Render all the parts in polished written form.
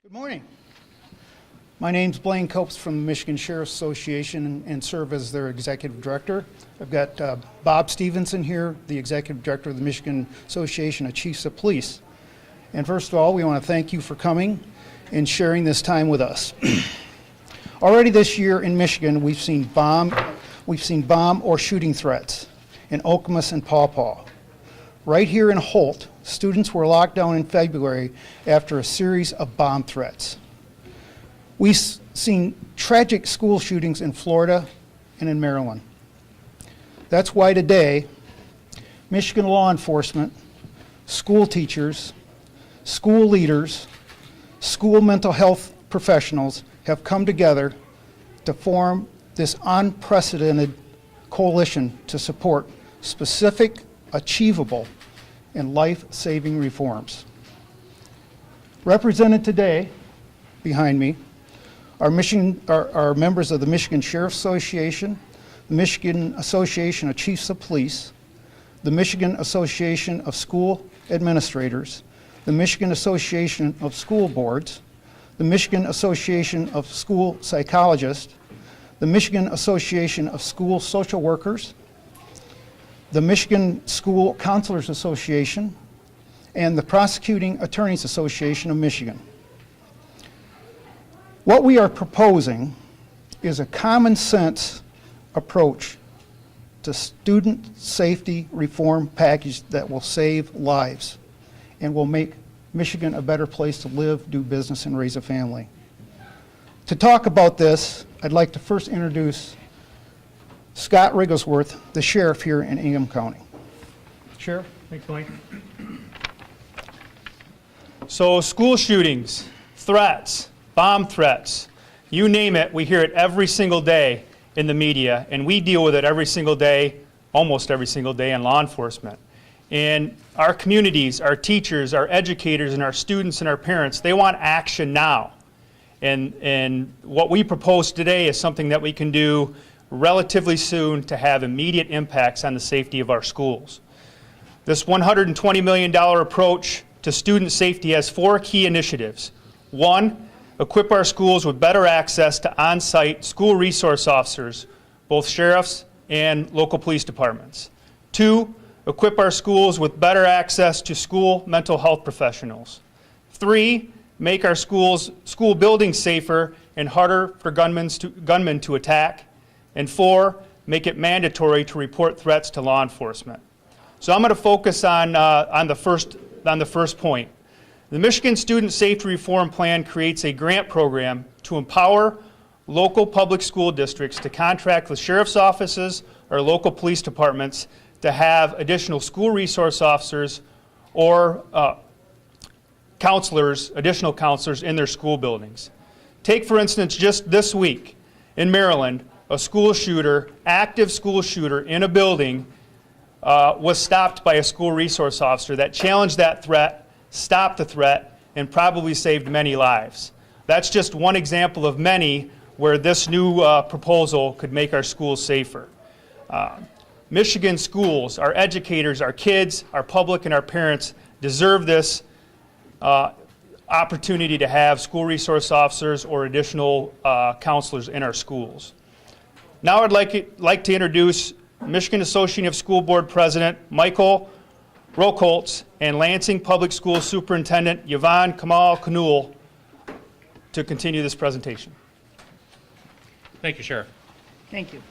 Good morning. My name's Blaine Copes from the Michigan Sheriff's Association and serve as their executive director. I've got Bob Stevenson here, the executive director of the Michigan Association of Chiefs of Police. And first of all, we want to thank you for coming and sharing this time with us. Already this year in Michigan, we've seen bomb or shooting threats in Okemos and Paw Paw. Right here in Holt, students were locked down in February after a series of bomb threats. We've seen tragic school shootings in Florida and in Maryland. That's why today, Michigan law enforcement, school teachers, school leaders, school mental health professionals have come together to form this unprecedented coalition to support specific, achievable, and life-saving reforms. Represented today, behind me, are members of the Michigan Sheriff's Association, the Michigan Association of Chiefs of Police, the Michigan Association of School Administrators, the Michigan Association of School Boards, the Michigan Association of School Psychologists, the Michigan Association of School Social Workers, the Michigan School Counselors Association, and the Prosecuting Attorneys Association of Michigan. What we are proposing is a common sense approach to student safety reform package that will save lives and will make Michigan a better place to live, do business, and raise a family. To talk about this, I'd like to first introduce Scott Rigglesworth, the sheriff here in Ingham County. Sheriff? Thanks, Mike. So school shootings, threats, bomb threats, you name it, we hear it every single day in the media, and we deal with it every single day, almost every single day in law enforcement. And our communities, our teachers, our educators, and our students and our parents, they want action now. And what we propose today is something that we can do relatively soon to have immediate impacts on the safety of our schools. This $120 million approach to student safety has 4 key initiatives. 1, equip our schools with better access to on-site school resource officers, both sheriffs and local police departments. 2, equip our schools with better access to school mental health professionals. 3, make our school buildings safer and harder for gunmen to attack. And 4, make it mandatory to report threats to law enforcement. So I'm going to focus on the first point. The Michigan Student Safety Reform Plan creates a grant program to empower local public school districts to contract with sheriff's offices or local police departments to have additional school resource officers or additional counselors in their school buildings. Take, for instance, just this week in Maryland, a school shooter, active school shooter in a building was stopped by a school resource officer that challenged that threat, stopped the threat, and probably saved many lives. That's just one example of many where this new proposal could make our schools safer. Michigan schools, our educators, our kids, our public, and our parents deserve this opportunity to have school resource officers or additional counselors in our schools. Now I'd like to introduce Michigan Association of School Board President Michael Rokoltz and Lansing Public School Superintendent Yvonne Kamal-Kanul to continue this presentation. Thank you, Sheriff. Thank you.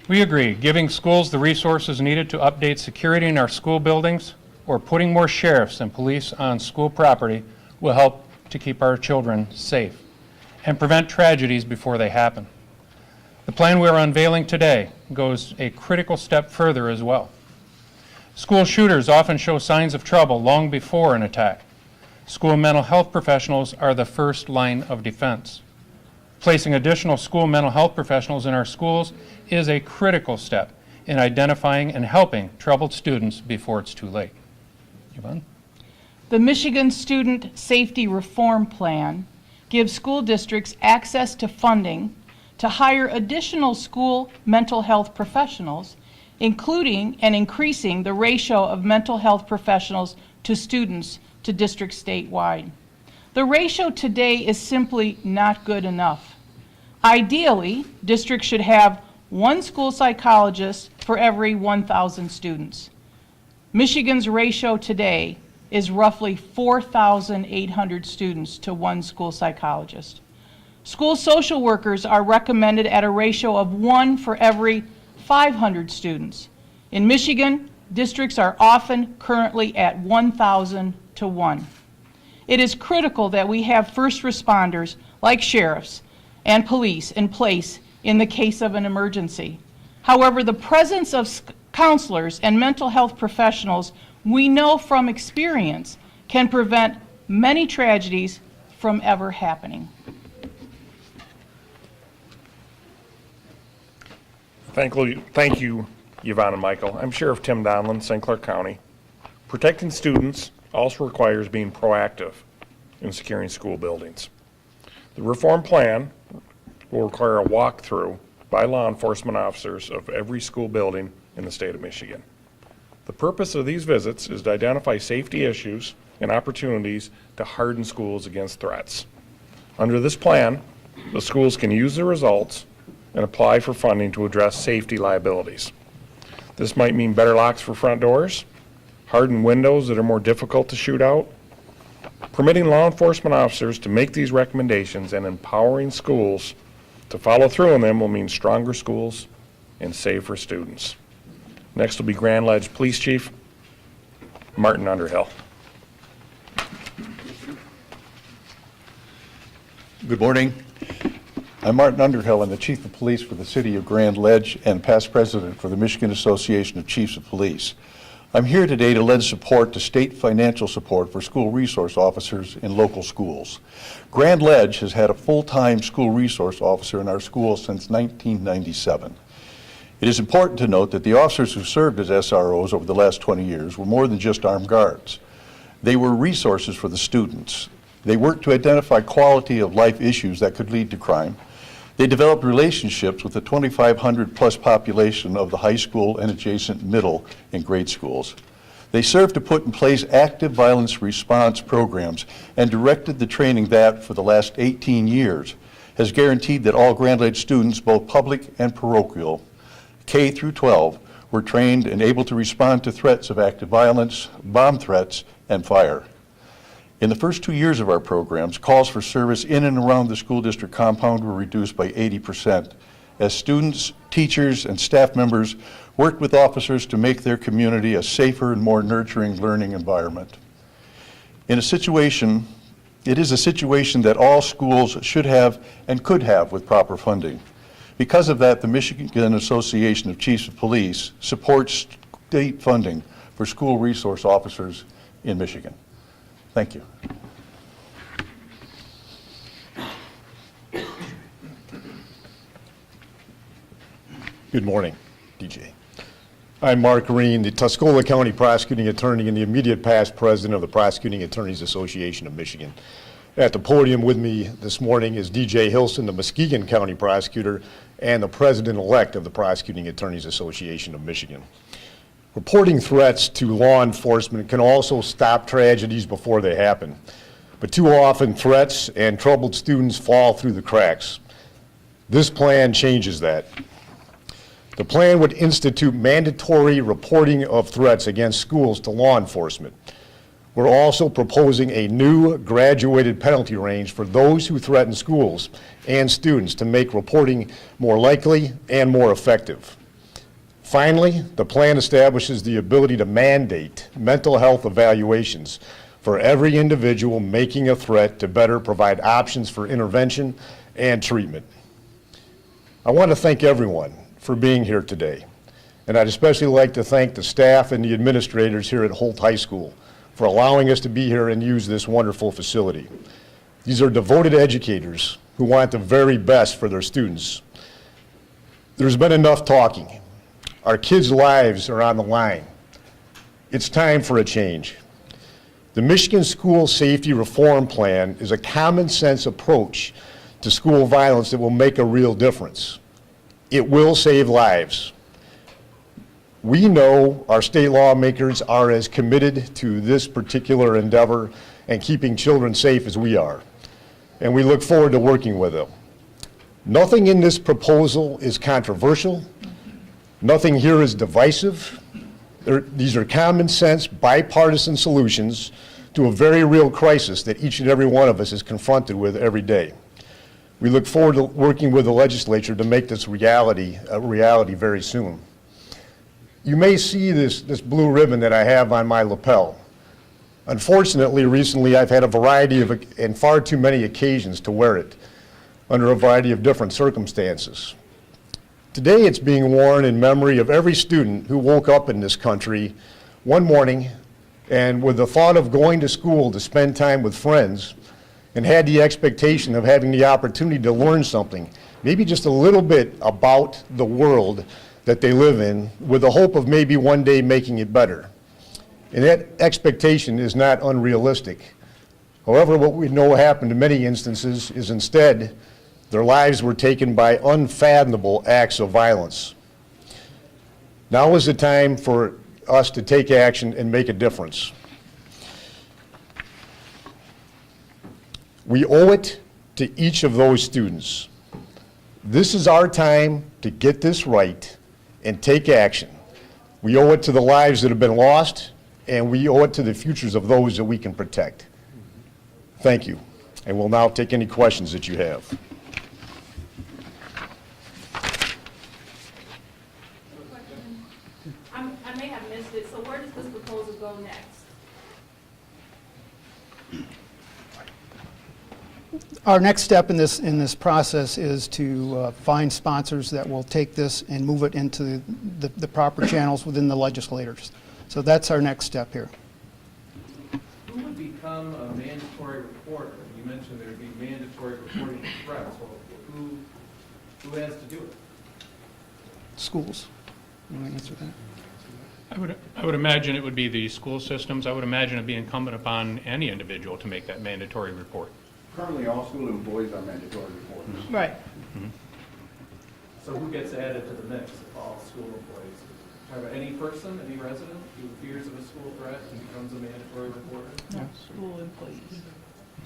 We agree, giving schools the resources needed to update security in our school buildings or putting more sheriffs and police on school property will help to keep our children safe and prevent tragedies before they happen. The plan we are unveiling today goes a critical step further as well. School shooters often show signs of trouble long before an attack. School mental health professionals are the first line of defense. Placing additional school mental health professionals in our schools is a critical step in identifying and helping troubled students before it's too late. Yvonne? The Michigan Student Safety Reform Plan gives school districts access to funding to hire additional school mental health professionals, including and increasing the ratio of mental health professionals to students to districts statewide. The ratio today is simply not good enough. Ideally, districts should have one school psychologist for every 1,000 students. Michigan's ratio today is roughly 4,800 students to one school psychologist. School social workers are recommended at a ratio of 1 for every 500 students. In Michigan, districts are often currently at 1,000 to 1. It is critical that we have first responders like sheriffs and police in place in the case of an emergency. However, the presence of counselors and mental health professionals, we know from experience, can prevent many tragedies from ever happening. Thank you, Yvonne and Michael. I'm Sheriff Tim Donlin, St. Clair County. Protecting students also requires being proactive in securing school buildings. The reform plan will require a walkthrough by law enforcement officers of every school building in the state of Michigan. The purpose of these visits is to identify safety issues and opportunities to harden schools against threats. Under this plan, the schools can use the results and apply for funding to address safety liabilities. This might mean better locks for front doors, hardened windows that are more difficult to shoot out. Permitting law enforcement officers to make these recommendations and empowering schools to follow through on them will mean stronger schools and safer students. Next will be Grand Ledge Police Chief Martin Underhill. Good morning. I'm Martin Underhill. I'm the Chief of Police for the City of Grand Ledge and past President for the Michigan Association of Chiefs of Police. I'm here today to lend support to state financial support for school resource officers in local schools. Grand Ledge has had a full-time school resource officer in our schools since 1997. It is important to note that the officers who served as SROs over the last 20 years were more than just armed guards. They were resources for the students. They worked to identify quality of life issues that could lead to crime. They developed relationships with the 2,500 plus population of the high school and adjacent middle and grade schools. They served to put in place active violence response programs and directed the training that, for the last 18 years, has guaranteed that all Grand Ledge students, both public and parochial, K through 12, were trained and able to respond to threats of active violence, bomb threats, and fire. In the first 2 years of our programs, calls for service in and around the school district compound were reduced by 80%, as students, teachers, and staff members worked with officers to make their community a safer and more nurturing learning environment. It is a situation that all schools should have and could have with proper funding. Because of that, the Michigan Association of Chiefs of Police supports state funding for school resource officers in Michigan. Thank you. Good morning, DJ. I'm Mark Green, the Tuscola County Prosecuting Attorney and the immediate past President of the Prosecuting Attorneys Association of Michigan. At the podium with me this morning is DJ Hilson, the Muskegon County Prosecutor and the President-elect of the Prosecuting Attorneys Association of Michigan. Reporting threats to law enforcement can also stop tragedies before they happen. But too often, threats and troubled students fall through the cracks. This plan changes that. The plan would institute mandatory reporting of threats against schools to law enforcement. We're also proposing a new graduated penalty range for those who threaten schools and students to make reporting more likely and more effective. Finally, the plan establishes the ability to mandate mental health evaluations for every individual making a threat to better provide options for intervention and treatment. I want to thank everyone for being here today, and I'd especially like to thank the staff and the administrators here at Holt High School for allowing us to be here and use this wonderful facility. These are devoted educators who want the very best for their students. There's been enough talking. Our kids' lives are on the line. It's time for a change. The Michigan School Safety Reform Plan is a common sense approach to school violence that will make a real difference. It will save lives. We know our state lawmakers are as committed to this particular endeavor and keeping children safe as we are, and we look forward to working with them. Nothing in this proposal is controversial. Nothing here is divisive. These are common sense, bipartisan solutions to a very real crisis that each and every one of us is confronted with every day. We look forward to working with the legislature to make this a reality very soon. You may see this blue ribbon that I have on my lapel. Unfortunately, recently I've had a variety of, and far too many occasions to wear it under a variety of different circumstances. Today it's being worn in memory of every student who woke up in this country one morning and with the thought of going to school to spend time with friends and had the expectation of having the opportunity to learn something, maybe just a little bit about the world that they live in, with the hope of maybe one day making it better. And that expectation is not unrealistic. However, what we know happened in many instances is instead their lives were taken by unfathomable acts of violence. Now is the time for us to take action and make a difference. We owe it to each of those students. This is our time to get this right and take action. We owe it to the lives that have been lost, and we owe it to the futures of those that we can protect. Thank you. And we'll now take any questions that you have. I may have missed it, so where does this proposal go next? Our next step in this process is to find sponsors that will take this and move it into the proper channels within the legislators. So that's our next step here. Who would become a mandatory reporter? You mentioned there'd be mandatory reporting of threats. Well, who has to do it? Schools. You want to answer that? I would imagine it would be the school systems. I would imagine it'd be incumbent upon any individual to make that mandatory report. Currently, all school employees are mandatory reporters. Right. So who gets added to the mix of all school employees? Have any person, any resident who fears of a school threat and becomes a mandatory reporter? No, school employees.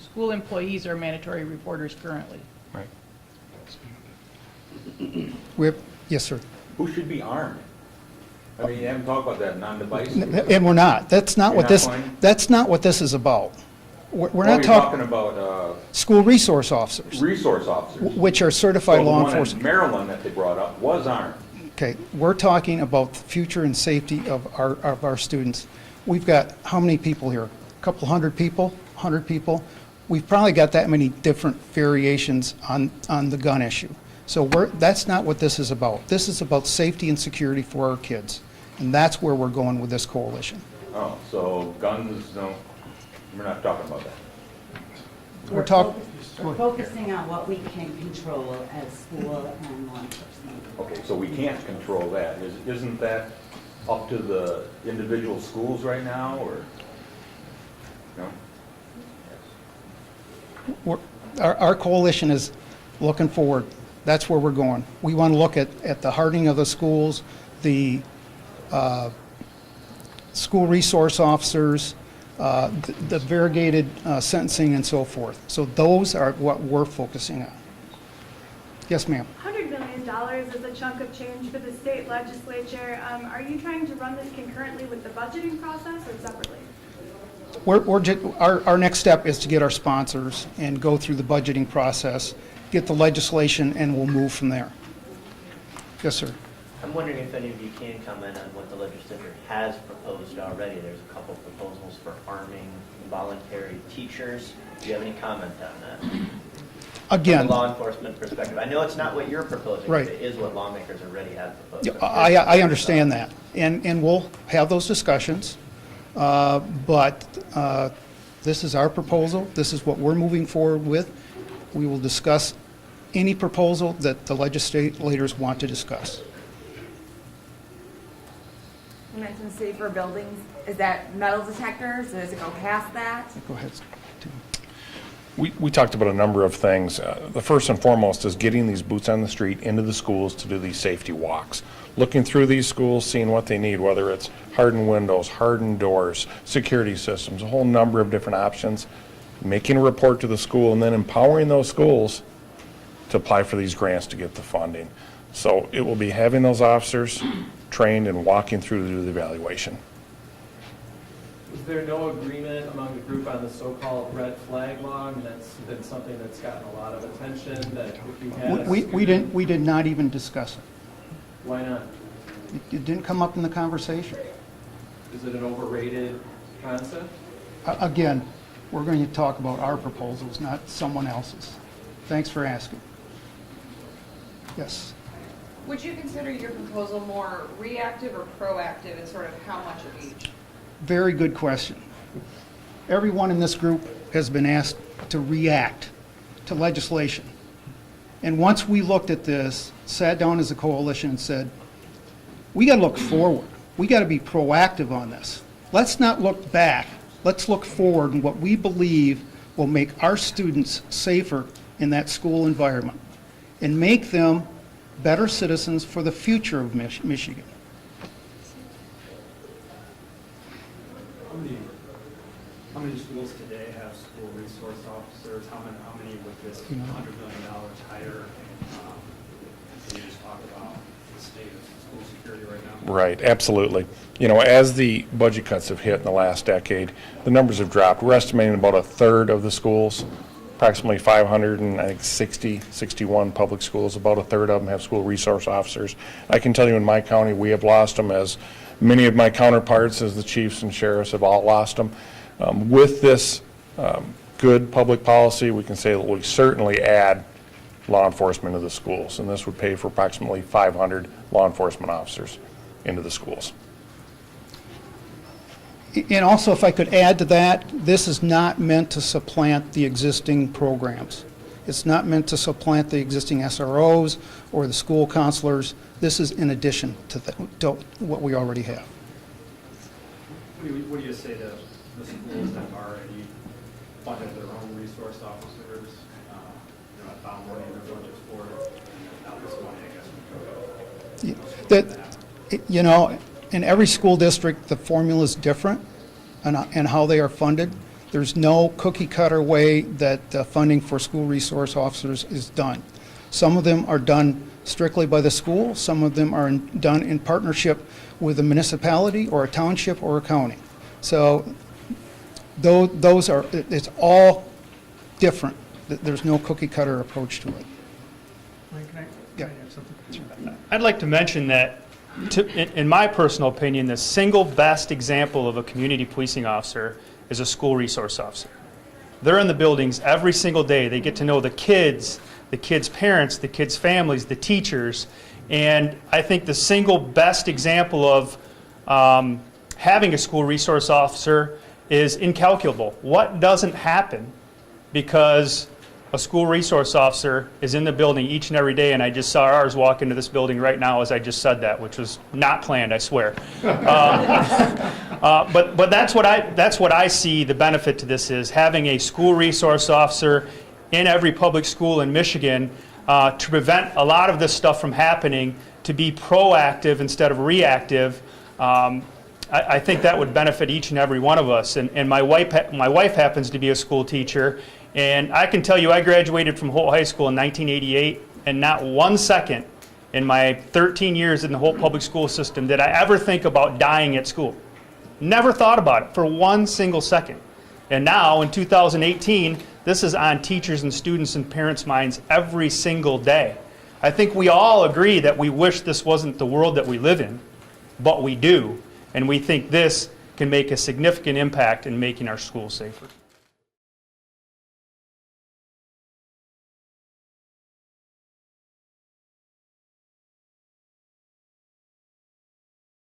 School employees are mandatory reporters currently. Right. Yes, sir. Who should be armed? I mean, you haven't talked about that, non-divisive. And we're not. That's not what You're this. not going? That's not what this is about. We're Well, not you're talking talking about school resource officers, resource officers. which are certified So law the one in enforcement. Maryland that they brought up was armed. Okay, we're talking about the future and safety of our students. We've got how many people here? A couple hundred people? 100 people? We've probably got that many different variations on the gun issue. So that's not what this is about. This is about safety and security for our kids, and that's where we're going with this coalition. Oh, so guns don't, we're not talking about that. We're talking. We're focusing on what we can control as school and law enforcement. Okay, so we can't control that. Isn't that up to the individual schools right now, or? No? Our coalition is looking forward. That's where we're going. We want to look at the hardening of the schools, the school resource officers, the variegated sentencing and so forth. So those are what we're focusing on. Yes, ma'am. $100 million is a chunk of change for the state legislature. Are you trying to run this concurrently with the budgeting process or separately? Our next step is to get our sponsors and go through the budgeting process, get the legislation, and we'll move from there. Yes, sir. I'm wondering if any of you can comment on what the legislature has proposed already. There's a couple proposals for arming voluntary teachers. Do you have any comment on that? Again, From a law enforcement perspective. I know it's not what you're proposing, Right. but it is what lawmakers already have proposed. I understand that, and we'll have those discussions, but this is our proposal. This is what we're moving forward with. We will discuss any proposal that the legislators want to discuss. You mentioned safer buildings. Is that metal detectors? Does it go past that? Go ahead. We talked about a number of things. The first and foremost is getting these boots on the street into the schools to do these safety walks. looking through these schools, seeing what they need, whether it's hardened windows, hardened doors, security systems, a whole number of different options, making a report to the school, and then empowering those schools to apply for these grants to get the funding. So it will be having those officers trained and walking through to do the evaluation. Is there no agreement among the group on the so-called red flag law? I mean, that's been something that's gotten a lot of attention, that if you had a student- We did not even discuss it. Why not? It didn't come up in the conversation. Is it an overrated concept? Again, we're going to talk about our proposals, not someone else's. Thanks for asking. Yes. Would you consider your proposal more reactive or proactive, and sort of how much of each? Very good question. Everyone in this group has been asked to react to legislation. And once we looked at this, sat down as a coalition and said, we got to look forward. We got to be proactive on this. Let's not look back. Let's look forward in what we believe will make our students safer in that school environment and make them better citizens for the future of Michigan. How many schools today have school resource officers? How many with this $100 million hire? Can you just talk about the state of school security right now? Right, absolutely. You know, as the budget cuts have hit in the last decade, the numbers have dropped. We're estimating about a third of the schools, approximately 61 public schools, about a third of them have school resource officers. I can tell you in my county, we have lost them, as many of my counterparts as the chiefs and sheriffs have all lost them. With this good public policy, we can say that we certainly add law enforcement to the schools, and this would pay for approximately 500 law enforcement officers into the schools. And also, if I could add to that, this is not meant to supplant the existing programs. It's not meant to supplant the existing SROs or the school counselors. This is in addition to what we already have. What do you say to the schools that already funded their own resource officers, found money in their budgets for it, and now this money, I guess, You know, in every school district, the formula is different and how they are funded. There's no cookie cutter way that funding for school resource officers is done. Some of them are done strictly by the school. Some of them are done in partnership with a municipality or a township or a county. So those are, it's all different. There's no cookie cutter approach to it. Yeah. I'd like to mention that, in my personal opinion, the single best example of a community policing officer is a school resource officer. They're in the buildings every single day. They get to know the kids' parents, the kids' families, the teachers, and I think the single best example of having a school resource officer is incalculable. What doesn't happen because a school resource officer is in the building each and every day, and I just saw ours walk into this building right now as I just said that, which was not planned, I swear. But that's what I see the benefit to this is, having a school resource officer in every public school in Michigan to prevent a lot of this stuff from happening, to be proactive instead of reactive. I think that would benefit each and every one of us. And my wife happens to be a school teacher, and I can tell you I graduated from Holt High School in 1988, and not 1 second in my 13 years in the Holt public school system did I ever think about dying at school. Never thought about it for 1 single second. And now in 2018, this is on teachers and students and parents' minds every single day. I think we all agree that we wish this wasn't the world that we live in, but we do. And we think this can make a significant impact in making our schools safer.